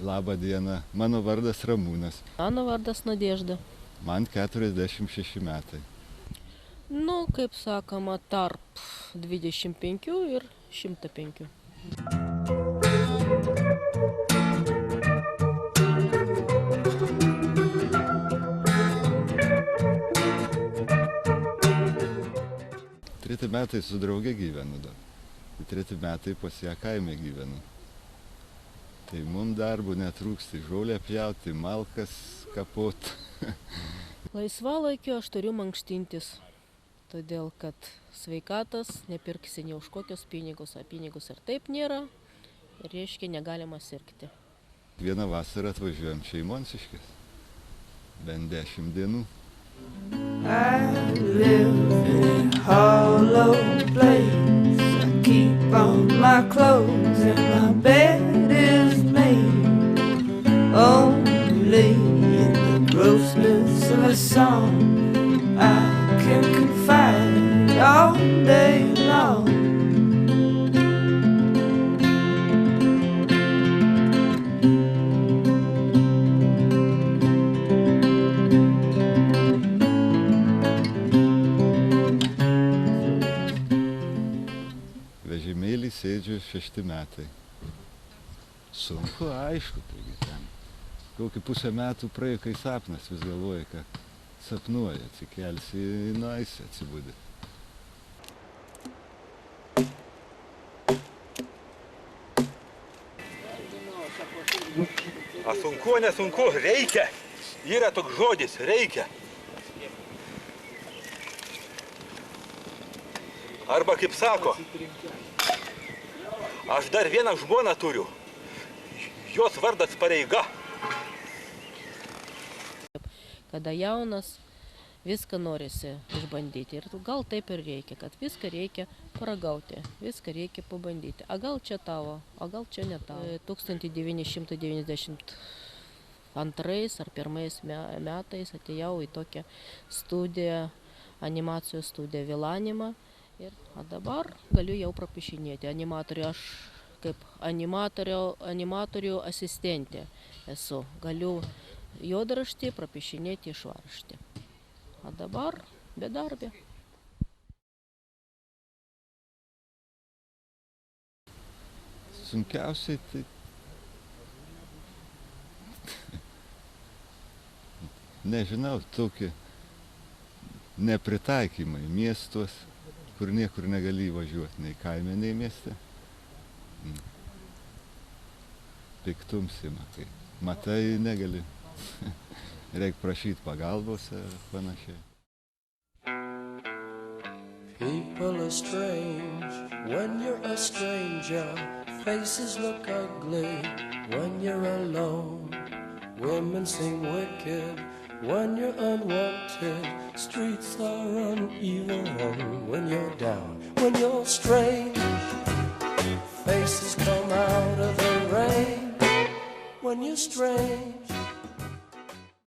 Labą dieną, mano vardas Ramūnas. Mano vardas Nadežda. Man 46 metai. Nu, kaip sakoma, tarp 25 ir 105. Treti metai su drauge gyvenu dar. Treti metai pas ją kaime gyvenu. Tai mums darbų netrūksta, žolę pjauti, malkas kapot. Laisvalaikiu aš turiu mankštintis, todėl kad sveikatas nepirksi ne už kokius pinigus, o pinigus ir taip nėra, ir reiškia negalima sirgti. Vieną vasarą atvažiuojam šeimoniškės, bent 10 dienų. I live in a hollow place. I keep all my clothes and my bed is made only in the grossness of a song. I can confide all day long. Vežimėlį sėdžiu 6 metai. Sunku, aišku, taigi ten. Kokį pusę metų praėjo, kai sapnas vis galvoja, kad sapnuoja, atsikelsi, nueisi, atsibudi. A sunku, nesunku, reikia. Yra toks žodis, reikia. Arba kaip sako, aš dar vieną žmoną turiu. Jos vardas pareiga. Kada jaunas, viską norisi išbandyti. Ir gal taip ir reikia, kad viską reikia paragauti, viską reikia pabandyti. A gal čia tavo, o gal čia ne tavo. 1992 ar 1 metais atėjau į tokią studiją, animacijos studiją Vilanimą. O dabar galiu jau prapišinėti. Animatorių aš kaip animatorių asistentė esu. Galiu juodraštį prapišinėti švarraštį. O dabar bedarbė. Sunkiausiai tai... Nežinau, tokie nepritaikymai miestuos, kur niekur negali įvažiuoti, nei kaime, nei mieste. Piktums ima, kai matai, negali. Reikia prašyti pagalbos ar panašiai. People are strange when you're a stranger. Faces look ugly when you're alone. Women seem wicked when you're unwanted. Streets are uneven when you're down. When you're strange, faces come out of the rain. When you're strange,